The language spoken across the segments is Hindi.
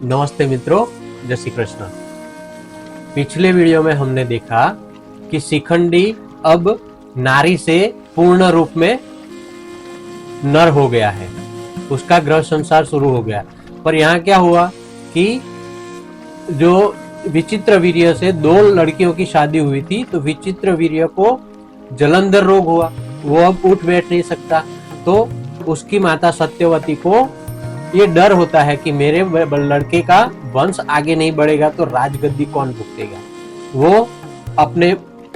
नमस्ते मित्रों, जय श्री कृष्ण। पिछले वीडियो में हमने देखा कि शिखंडी अब नारी से पूर्ण रूप में नर हो गया है, उसका ग्रह संसार शुरू हो गया। पर यहाँ क्या हुआ कि जो विचित्र वीर्य से दो लड़कियों की शादी हुई थी, तो विचित्र वीर्य को जलंधर रोग हुआ, वो अब उठ बैठ नहीं सकता। तो उसकी माता सत्यवती को ये डर होता है कि मेरे लड़के का वंश आगे नहीं बढ़ेगा तो राजगद्दी कौन भुगतेगा। वो अपने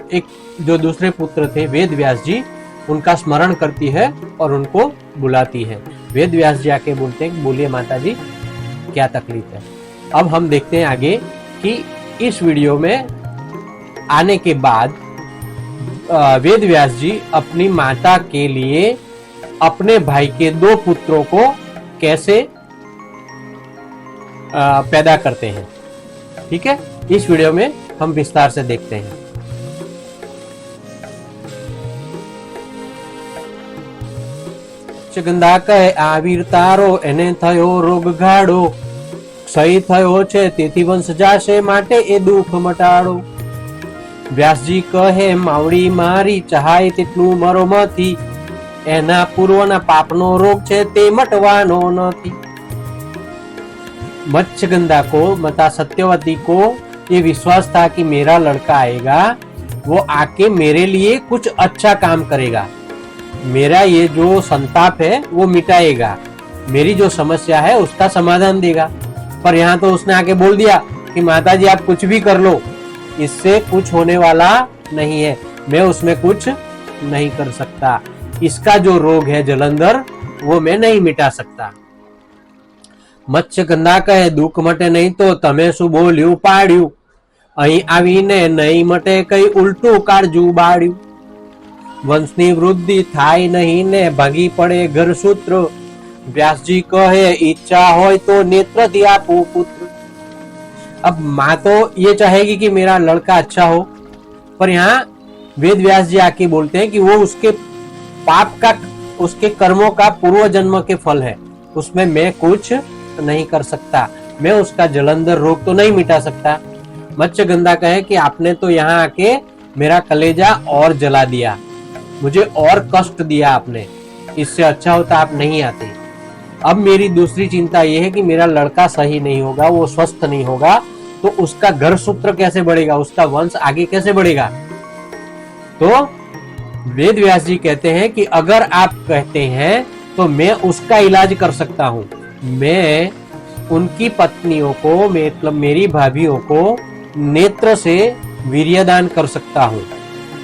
एक जो दूसरे पुत्र थे वेद व्यास जी, उनका स्मरण करती है और उनको बुलाती है। वेद व्यास जी आके बोलते हैं, बोलिए माता जी क्या तकलीफ है। अब हम देखते हैं आगे कि इस वीडियो में आने के बाद वेद व्यास जी अपनी माता के लिए अपने भाई के दो पुत्रों को कैसे पैदा करते हैं। ठीक है, इस वीडियो में हम विस्तार से देखते हैं। ચગંદા કહે આવીર તારો એને થયો રોગ ગાડો, ક્ષય થયો છે તેથી વંશ જાશે માટે એ દુઃખ મટાડો। વ્યાસજી કહે માવડી મારી ચાહાય તેટલું મરો મથી, એના પૂર્વના પાપનો રોગ છે તે મટવાનો નથી। मत्स्यगंधा को, माता सत्यवती को ये विश्वास था कि मेरा लड़का आएगा, वो आके मेरे लिए कुछ अच्छा काम करेगा, मेरा ये जो संताप है वो मिटाएगा, मेरी जो समस्या है उसका समाधान देगा। पर यहाँ तो उसने आके बोल दिया कि माता जी आप कुछ भी कर लो, इससे कुछ होने वाला नहीं है, मैं उसमें कुछ नहीं कर सकता, इसका जो रोग है जलंधर वो मैं नहीं मिटा सकता। मत्स्यगंधा कहे दुख मटे नहीं तो तमे शू बोल्यू पाड्यू, अहीं आवीने नहीं मटे कई उल्टू काळजू बाळ्यू। वंशनी वृद्धि थाय नहीं ने भागी पड़े घर सूत्र, व्यास जी कहे इच्छा होय तो नेत्र दी आपू पुत्र। अब माँ तो ये चाहेगी कि मेरा लड़का अच्छा हो, पर यहाँ वेद व्यास जी आके बोलते हैं कि वो उसके पाप का, उसके कर्मों का पूर्व जन्म के फल है, उसमें मैं कुछ नहीं कर सकता, मैं उसका जलंधर रोग तो नहीं मिटा सकता। मत्स्यगंधा कहे कि आपने तो यहाँ आके मेरा कलेजा और जला दिया, मुझे और कष्ट दिया आपने, इससे अच्छा होता आप नहीं आते। अब मेरी दूसरी चिंता यह है कि मेरा लड़का सही नहीं होगा, वो स्वस्थ नहीं होगा, तो उसका घर सूत्र कैसे बढ़ेगा, उसका वंश आगे कैसे बढ़ेगा। तो वेद व्यास जी कहते हैं कि अगर आप कहते हैं तो मैं उसका इलाज कर सकता हूँ, मैं उनकी पत्नियों को, मतलब मेरी भाभियों को नेत्र से वीर्यदान कर सकता हूँ।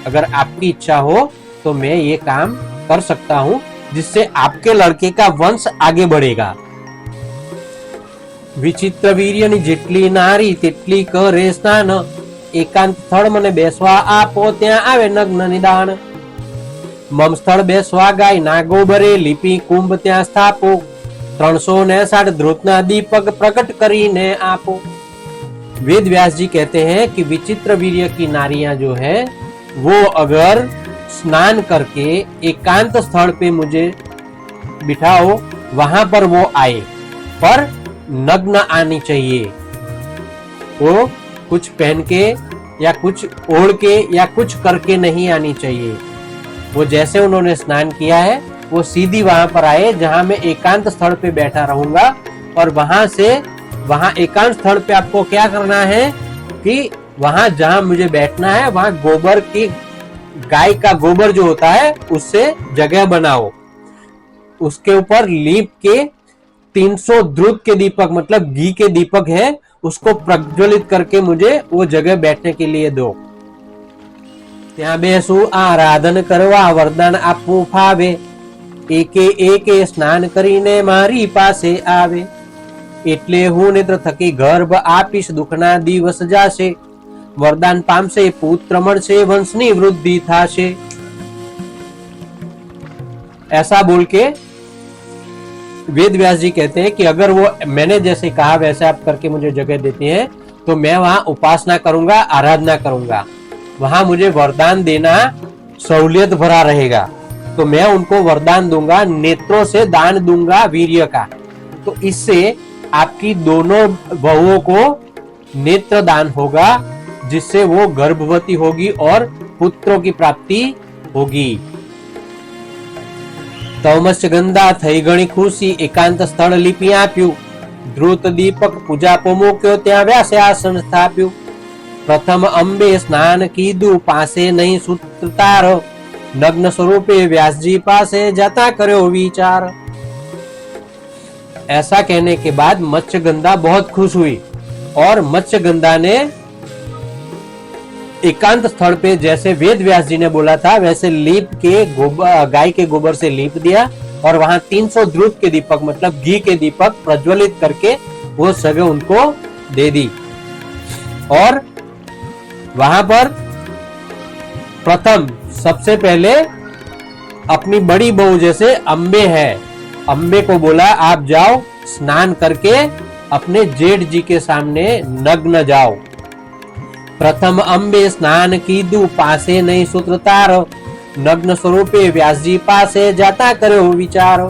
अगर आपकी इच्छा हो तो मैं ये काम कर सकता हूँ, जिससे आपके लड़के का वंश आगे बढ़ेगा। विचित्र वीर्यनी जेटली नारी तेटली करे स्नान, एकांत स्थळ मने बेसवा आपो त्यां आवे नग्न निदान। मम स्थळ बेसवा गाय ना गोबरे लिपि कुंभ त्यां स्थापो, 360 ध्रुतना दीपक प्रकट करीने आपो। वेद व्यास जी कहते हैं कि विचित्र वीर्य की नारियां जो है वो अगर स्नान करके एकांत स्थल पे मुझे बिठाओ, वहां पर वो आए, पर नग्न आनी चाहिए, वो कुछ पहन के या कुछ ओढ़ के या कुछ करके नहीं आनी चाहिए। वो जैसे उन्होंने स्नान किया है वो सीधी वहां पर आए जहां मैं एकांत स्थल पे बैठा रहूंगा, और वहां से वहां एकांत स्थल पे आपको क्या करना है कि वहां जहां मुझे बैठना है वहां गोबर की, गाय का गोबर जो होता है उससे जगह बनाओ, उसके ऊपर लीप के 300 ध्रुत के दीपक, मतलब घी के दीपक है, उसको प्रज्वलित करके मुझे वो जगह बैठने के लिए दो। ત્યાં બેસું આરાધન કરવા વરદાન આપવું ફાવે, એકે એકે સ્નાન કરીને મારી પાસે આવે, એટલે હું નેત્ર થકી ગર્ભ આપીશ દુઃખના દિવસ જાશે, વરદાન પામશે પુત્ર મળશે વંશની વૃદ્ધિ થાશે। ऐसा बोल के वेद व्यास जी कहते हैं कि अगर वो मैंने जैसे कहा वैसे आप करके मुझे जगह देते हैं तो मैं वहां उपासना करूंगा, आराधना करूंगा, वहां मुझे वरदान देना सहूलियत भरा रहेगा, तो मैं उनको वरदान दूंगा, नेत्रों से दान दूंगा वीर्य का। तो इससे आपकी दोनों बहुओं को नेत्र दान होगा, जिससे वो गर्भवती होगी और पुत्रों की प्राप्ति होगी। तो मत्स्यगंधा थई घणी खुशी, एकांत स्थળ લીપી આપ્યું। ધ્રુત દીપક પૂજા પો મૂક્યો, ત્યાં વ્યાસે આસન સ્થાપ્યું। પ્રથમ અંબે સ્નાન કીધું, પાસે નહીં સૂત્રતાર। नग्न स्वरूपे व्यास जी पासे जाता करो विचार। ऐसा कहने के बाद मत्स्यगंधा बहुत खुश हुई और मत्स्यगंधा ने एकांत स्थल पे जैसे वेद व्यास जी ने बोला था वैसे लीप के गाय के गोबर से लीप दिया और वहां 300 ध्रुव के दीपक मतलब घी के दीपक प्रज्वलित करके वो सगे उनको दे दी। और वहां पर प्रथम सबसे पहले अपनी बड़ी बहू जैसे अम्बे है, अम्बे को बोला आप जाओ स्नान करके अपने जेठ जी के सामने नग्न जाओ। प्रथम अंबे स्नान कीधु, पासे नहीं सूत्रतार। नग्न स्वरूपे व्यास जी पासे जाता करो विचार।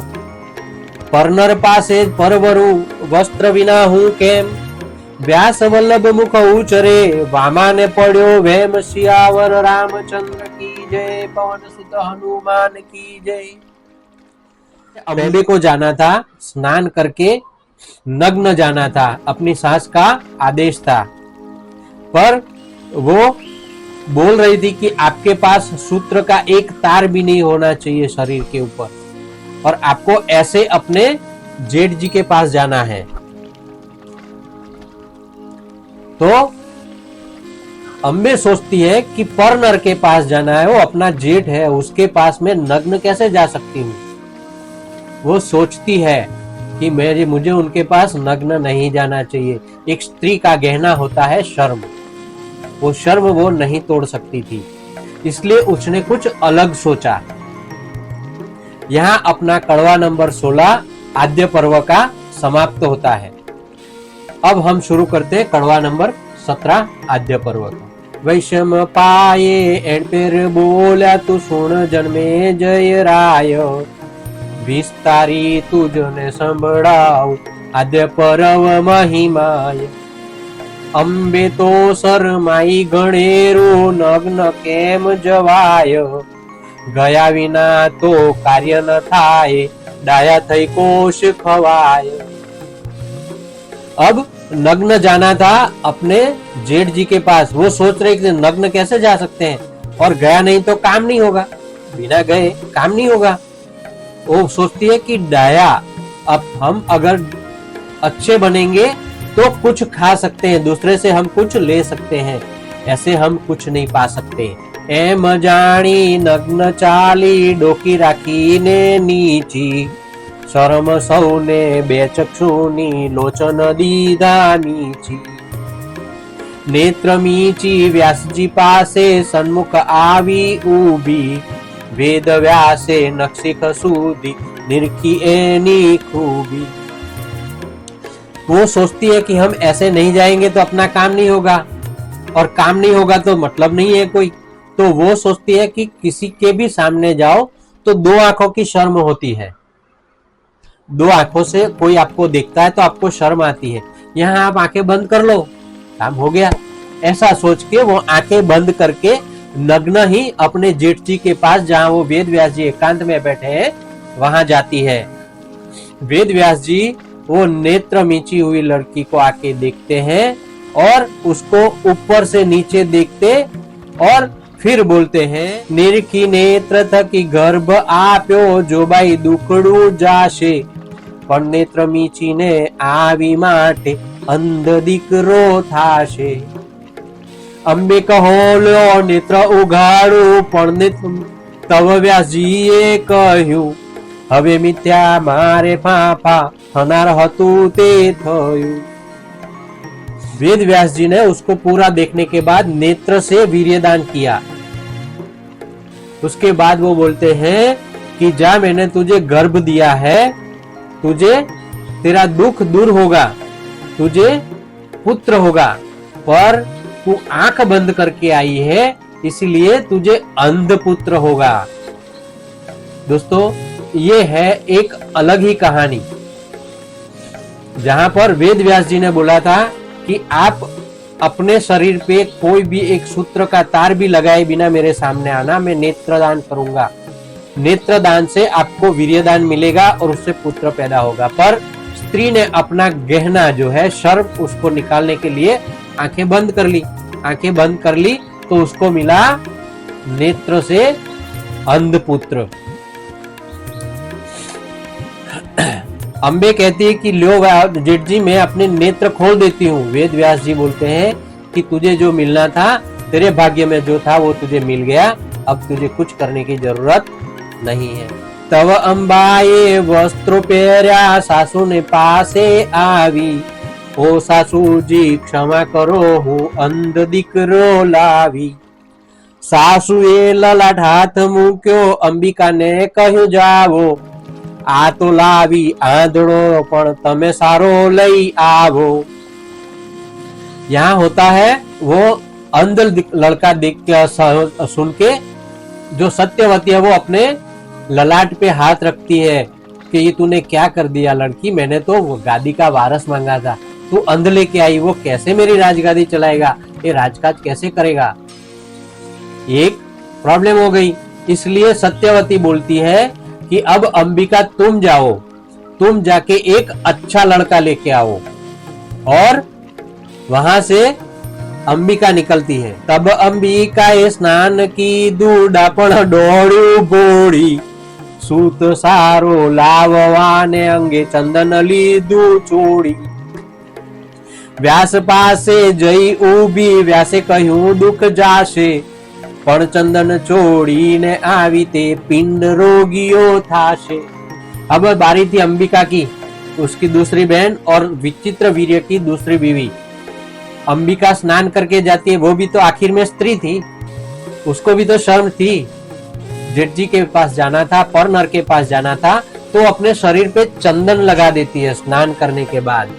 परनर पासे परवरु, वस्त्र विना हूं केम। व्यास वल्लभ मुख उचरे, वामा ने पड़ो वेम। सियावर रामचंद्र की जय, पवन सुत हनुमान की जय। अम्बे को जाना था, स्नान करके नग्न जाना था, अपनी सास का आदेश था। पर वो बोल रही थी कि आपके पास सूत्र का एक तार भी नहीं होना चाहिए शरीर के ऊपर, और आपको ऐसे अपने जेठ जी के पास जाना है। तो अम्बे सोचती है कि पर नर के पास जाना है, वो अपना जेठ है, उसके पास में नग्न कैसे जा सकती हूँ। वो सोचती है कि मुझे उनके पास नग्न नहीं जाना चाहिए। एक स्त्री का गहना होता है शर्म, वो शर्म वो नहीं तोड़ सकती थी, इसलिए उसने कुछ अलग सोचा। यहाँ अपना कड़वा नंबर 16 आद्य पर्व का समाप्त होता है। अब हम शुरू करते हैं कड़वा नंबर 17 आद्य पर्व का। वैषम पाये एण पेर बोल्या, तू सुन जन्मे जय राय। विस्तारी तुझने संभळाव, आद्य पर्व महिमाय। अंबे तो शरमाई गणेरो, नग्न केम जवाय। गया विना तो कार्य न थाय, डाया थई कोश खवाय। अब नग्न जाना था अपने जेठ जी के पास। वो सोच रहे कि नग्न कैसे जा सकते हैं, और गया नहीं तो काम नहीं होगा, बिना गए काम नहीं होगा। वो सोचती है कि डाया, अब हम अगर अच्छे बनेंगे तो कुछ खा सकते हैं, दूसरे से हम कुछ ले सकते हैं, ऐसे हम कुछ नहीं पा सकते। एम जानी नग्न चाली, डोकी राखी ने नीची। शरम सौने बे चक्षुनी, लोचन दीदा मीची। नेत्र मीची व्यास जी पासे, सन्मुख आवी ऊभी। वेद व्यासे नक्षिक सूदी, निरखी एनी खूबी। वो सोचती है कि हम ऐसे नहीं जाएंगे तो अपना काम नहीं होगा, और काम नहीं होगा तो मतलब नहीं है कोई। तो वो सोचती है कि किसी के भी सामने जाओ तो 2 आंखों की शर्म होती है। 2 आंखों से कोई आपको देखता है तो आपको शर्म आती है। यहाँ आप आंखें बंद कर लो, काम हो गया। ऐसा सोच के वो आंखें बंद करके नग्न ही अपने जेठ जी के पास, जहां वो वेद व्यास जी एकांत में बैठे हैं, वहां जाती है। वेद व्यास जी वो नेत्र मीची हुई लड़की को आके देखते हैं और उसको ऊपर से नीचे देखते और फिर बोलते हैं, निरखी नेत्र थकी गर्भ आप्यो, जोबाई दुखड़ू जाशे। पण नेत्र मीची ने आवी माटे, अंध दीकरो थाशे। अंबे कहो लो नेत्र उघाड़ू, पण तव व्यासजीए कह્યું, હવે મિથ્યા મારે ફાફા, થનાર હતું તે થયું। वेद व्यास जी ने उसको पूरा देखने के बाद नेत्र से वीर्यदान किया। उसके बाद वो बोलते हैं कि जा, मैंने तुझे गर्भ दिया है, तुझे तेरा दुख दूर होगा, तुझे पुत्र होगा, पर तू आंख बंद करके आई है, इसलिए तुझे अंध पुत्र होगा। दोस्तों, ये है एक अलग ही कहानी। जहां पर वेद व्यास जी ने बोला था कि आप अपने शरीर पे कोई भी एक सूत्र का तार भी लगाए बिना मेरे सामने आना, मैं नेत्रदान करूंगा। नेत्रदान से आपको वीर्यदान मिलेगा और उससे पुत्र पैदा होगा। पर स्त्री ने अपना गहना जो है सर्प, उसको निकालने के लिए आंखें बंद कर ली। आंखें बंद कर ली तो उसको मिला नेत्र से अंधपुत्र। अम्बे कहती है कि लो जेठ जी, मैं अपने नेत्र खोल देती हूँ। वेद व्यास जी बोलते हैं कि तुझे जो मिलना था, तेरे भाग्य में जो था वो तुझे मिल गया, अब तुझे कुछ करने की जरूरत नहीं है। तव अंबाए वस्त्रो પહેર્યા સાસુને પાસે આવી, ओ સાસુજી क्षमा करो હું અંધ દીકરો લાવી। સાસુએ લલાટ હાથ મૂક્યો, અંબિકાને કહ્યું જાવો, आ तो लावी आंधड़ो पण तमे सारो लई आवो। यहाँ होता है वो अंध लड़का देख के सुन के जो सत्यवती है वो अपने ललाट पे हाथ रखती है कि ये तूने क्या कर दिया लड़की, मैंने तो वो गादी का वारस मांगा था, तू अंध लेके आई, वो कैसे मेरी राजगादी चलाएगा, ये राजकाज कैसे करेगा। एक प्रॉब्लम हो गई। इसलिए सत्यवती बोलती है कि अब अंबिका तुम जाओ, तुम जाके एक अच्छा लड़का लेके आओ। और वहां से अंबिका निकलती है। तब अंबिकाए स्नान की दूडापण डोळ्યું બોળી, सूत सारो लाववाने अंगे चंदन लीधું ચોળી। व्यास पासे जई ऊभी, व्यासे કહ્યું दुख जाशे, पण चंदन छोड़ीने आवी ते पिंड रोगियो थाशे। अब बारी थी अंबिका की, उसकी दूसरी बहन और विचित्र वीर्य की दूसरी बीवी। अंबिका स्नान करके जाती है, वो भी तो आखिर में स्त्री थी, उसको भी तो शर्म थी। जेठ जी के पास जाना था, पर नर के पास जाना था, तो अपने शरीर पे चंदन लगा देती है। स्नान करने के बाद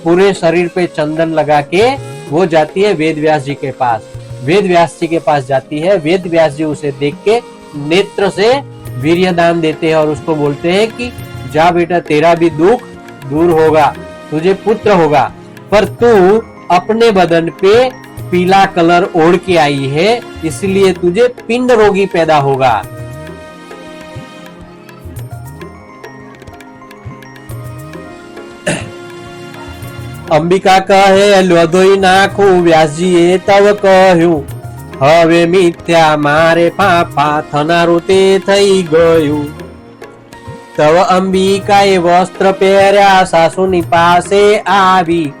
पूरे शरीर पे चंदन लगा के वो जाती है वेद व्यास जी के पास। वेद व्यास जी के पास जाती है। वेद व्यास जी उसे देख के नेत्र से वीर्यदान देते हैं और उसको बोलते हैं कि जा बेटा, तेरा भी दुख दूर होगा, तुझे पुत्र होगा, पर तू अपने बदन पे पीला कलर ओढ़ के आई है, इसलिए तुझे पिंड रोगी पैदा होगा। अंबिका कहे लोधोई नाखू, व्यासजीए तव કહ્યું, હવે મિથ્યા મારે પાપા થનારું તે થઈ ગયું। તવ અંબિકાએ વસ્ત્ર પહેર્યા, સાસુની પાસે આવી,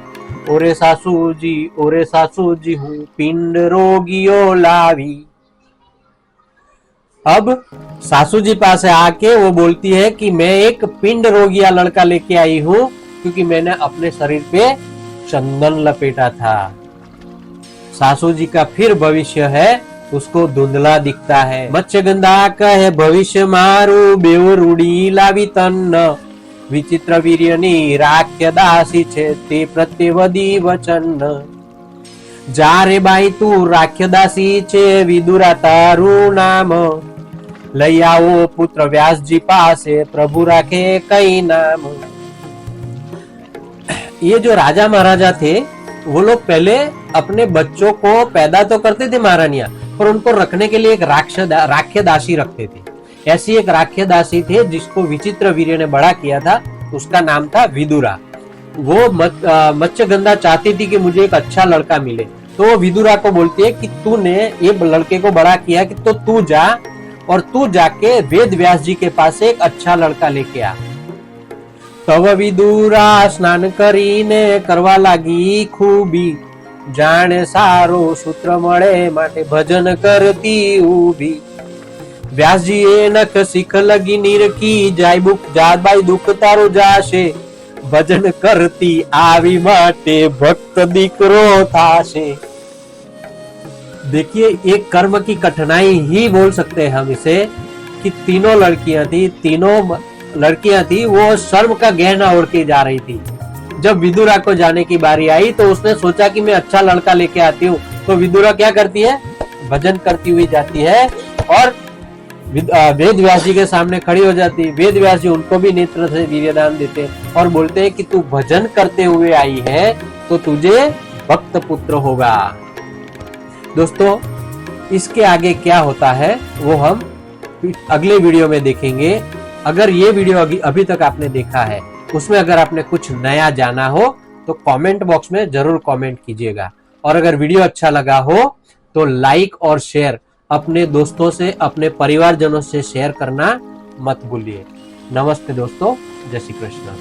ઓરે સાસુજી હું पिंड रोगियो लावी। अब सासू जी पास आके वो बोलती है कि मैं एक पिंड रोगिया लड़का लेके आई हूँ, क्योंकि मैंने अपने शरीर पे चंदन लपेटा था। सासू जी का फिर भविष्य है उसको धुंधला दिखता है। मत्स्यगंधा कहे भविष्य मारू, बेव रूडी लावी तन्न, विचित्र वीर्यनी राख्य दासी छे ते प्रत्यवदी वचन। जा रे बाई तू राख्य दासी छे, विदुरा तारू नाम, लई आओ पुत्र व्यास जी पासे, प्रभु राखे कई नाम। ये जो राजा महाराजा थे वो लोग पहले अपने बच्चों को पैदा तो करते थे महारानियां, पर उनको रखने के लिए एक राख्य दासी रखते थे। ऐसी एक राख्य दासी थे जिसको विचित्र वीर्य ने बड़ा किया था, उसका नाम था विदुरा। वो मत्स्यगंधा चाहती थी कि मुझे एक अच्छा लड़का मिले, तो विदुरा को बोलती है कि तूने ये लड़के को बड़ा किया कि तो तू जा और तू जाके वेद व्यास जी के पास एक अच्छा लड़का लेके आ। तव विदुरा स्नान करीने करवा लागी खूबी, जाने सारो सूत्र मळे माटे भजन करती ऊभी। व्यास जी ए नख सीख लगी निरखी, जाय बाई दुख तारो जाशे, भजन करती आवी माटे भक्त दीकरो थाशे। देखिए, एक कर्म की कठिनाई ही बोल सकते हैं हम इसे, कि तीनों लड़कियां थी, वो शर्म का गहना ओढ़ के जा रही थी। जब विदुरा को जाने की बारी आई तो उसने सोचा कि मैं अच्छा लड़का लेके आती हूँ, तो विदुरा क्या करती है, भजन करती हुई जाती है और वेद व्यास जी के सामने खड़ी हो जाती। वेद व्यास जी उनको भी नेत्र से वीर्यदान देते और बोलते हैं कि तू भजन करते हुए आई है तो तुझे भक्त पुत्र होगा। दोस्तों, इसके आगे क्या होता है वो हम अगले वीडियो में देखेंगे। अगर ये वीडियो अभी तक आपने देखा है, उसमें अगर आपने कुछ नया जाना हो तो कमेंट बॉक्स में जरूर कमेंट कीजिएगा। और अगर वीडियो अच्छा लगा हो तो लाइक और शेयर अपने दोस्तों से, अपने परिवारजनों से शेयर करना मत भूलिए। नमस्ते दोस्तों, जय श्री कृष्ण।